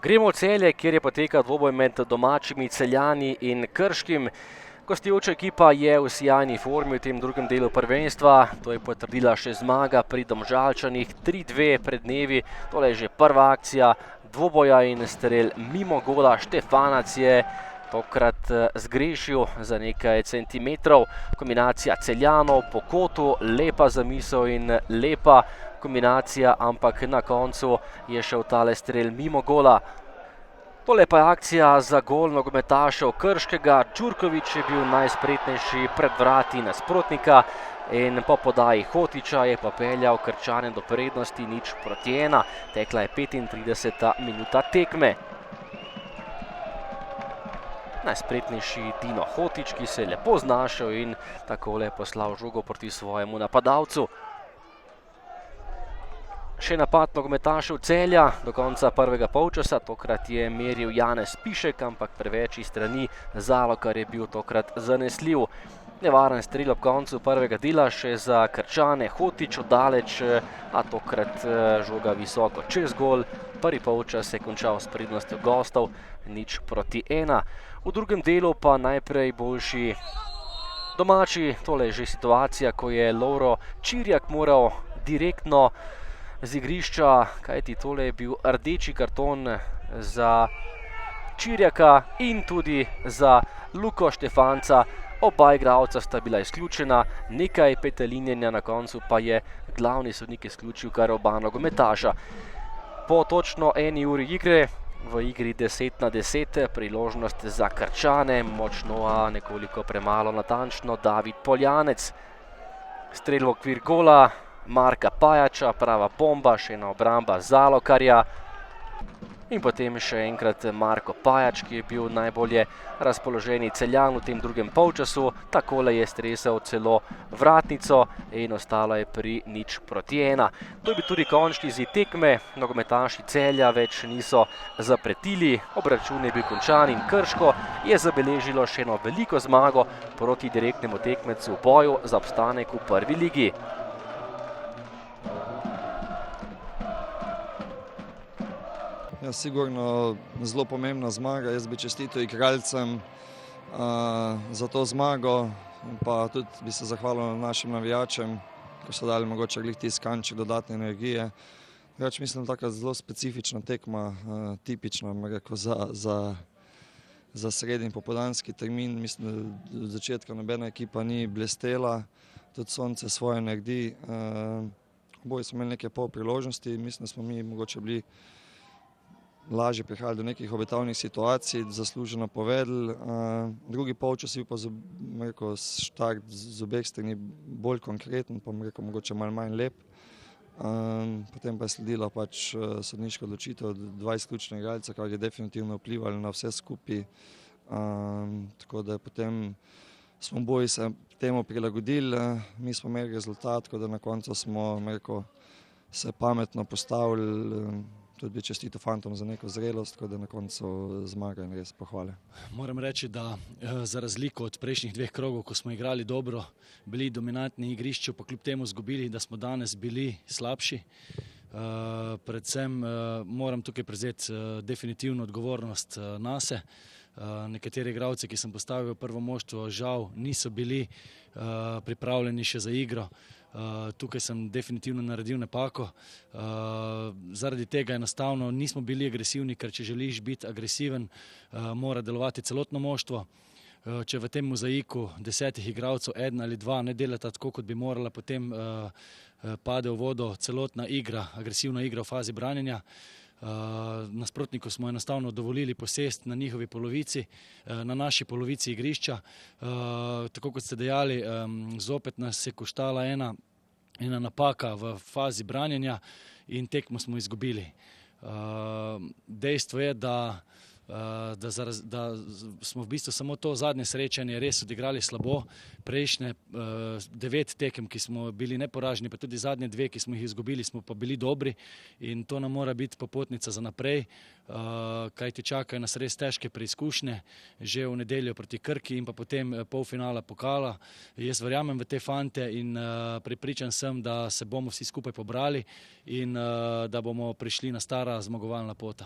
Gremo v Celje, kjer je potekal dvoboj med domačimi Celjani in Krškim. Gostujoča ekipa je v sijajni formi v tem drugem delu prvenstva. To je potrdila še zmaga pri Domžalčanih 3-2 pred dnevi. Tole je že prva akcija dvoboja in strel mimo gola. Štefanac je tokrat zgrešil za nekaj centimetrov. Kombinacija Celjanov po kotu, lepa zamisel in lepa kombinacija, ampak na koncu je šel tale strel mimo gola. Tole pa je akcija za gol nogometašev Krškega. Đurković je bil najspretnejši pred vrati nasprotnika in po podaji Hotića je popeljal Krčane do prednosti 0-1. Tekla je 35. minuta tekme. Najspretnejši Dino Hotić, ki se je lepo znašel in takole poslal žogo proti svojemu napadalcu. Še napad nogometašev Celja do konca prvega polčasa. Tokrat je meril Janez Pišek, ampak preveč iz strani Zalokar je bil tokrat zanesljiv. Nevaren strel ob koncu prvega dela še za Krčane. Hotić oddaleč, a tokrat žoga visoko čez gol. Prvi polčas se je končal s prednostjo gostov 0-1. V drugem delu pa najprej boljši domači. Tole je že situacija, ko je Lovro Čirjak moral direktno z igrišča, kajti tole je bil rdeči karton za Čirjaka in tudi za Luko Štefanca. Oba igralca sta bila izključena, nekaj petelinjenja na koncu pa je glavni sodnik izključil kar oba nogometaša. Po točno 1 uri igre, v igri 10-10, priložnost za Krčane, močno, a nekoliko premalo natančno, David Poljanec. Strel v okvir gola Marka Pajača, prava bomba, še ena obramba Zalokarja. In potem še enkrat Marko Pajač, ki je bil najbolje razpoloženi Celjan v tem drugem polčasu. Takole je stresel celo vratnico in ostalo je pri 0-1. To je bil tudi končni izid tekme. Nogometaši Celja več niso zapretili. Obračun je bil končan in Krško je zabeležilo še eno veliko zmago proti direktnemu tekmecu v boju za obstanek v prvi ligi. Ja, sigurno zelo pomembna zmaga. Jaz bi čestitil igralcem za to zmago, pa tudi bi se zahvalil našim navijačem, ko so dali mogoče glih tisti kanček dodatne energije. Drugače mislim, taka zelo specifična tekma, tipična, bom rekel, za sredin popoldanski termin. Mislim, da od začetka nobena ekipa ni blestela, tudi Sonce svoje naredi. Oboji smo imeli nekaj pol priložnosti, mislim, da smo mi mogoče bili lažje prihajali do nekih obetavnih situacij, zasluženo povedali. Drugi polčas je bil pa štart z obeh strani bolj konkreten, pa mogoče malo manj lep. Potem pa je sledila pač sodniška odločitev, 2 izključna igralca, kar je definitivno vplivalo na vse skupaj. Tako da potem smo oboji se temu prilagodili, mi smo imeli rezultat, tako da na koncu smo se pametno postavili. Tudi bi čestitil fantom za neko zrelost, tako da na koncu zmaga in res pohvale. Moram reči, da za razliko od prejšnjih 2 krogov, ko smo igrali dobro, bili dominantni igrišču, pa kljub temu izgubili, da smo danes bili slabši. Predvsem moram tukaj prevzeti definitivno odgovornost nase. Nekateri igralci, ki sem postavil v prvo moštvo, žal niso bili pripravljeni še za igro. Tukaj sem definitivno naredil napako. Zaradi tega enostavno nismo bili agresivni, ker če želiš biti agresiven, mora delovati celotno moštvo. Če v tem mozaiku 10 igralcev 1 ali 2 ne delata tako, kot bi morala, potem pade v vodo celotna igra, agresivna igra v fazi branjenja. Nasprotniku smo enostavno dovolili posest na njihovi polovici, na naši polovici igrišča. Tako kot ste dejali, zopet nas je koštala ena napaka v fazi branjenja in tekmo smo izgubili. Dejstvo je, da smo v bistvu samo to zadnje srečanje res odigrali slabo. Prejšnje 9 tekem, ki smo bili neporaženi, pa tudi zadnje 2, ki smo jih izgubili, smo pa bili dobri in to nam mora biti popotnica za naprej, kajti čakajo nas res težke preizkušnje, že v nedeljo proti Krki in pa potem polfinala pokala. Jaz verjamem v te fante in prepričan sem, da se bomo vsi skupaj pobrali in da bomo prišli na stara zmagovalna pota.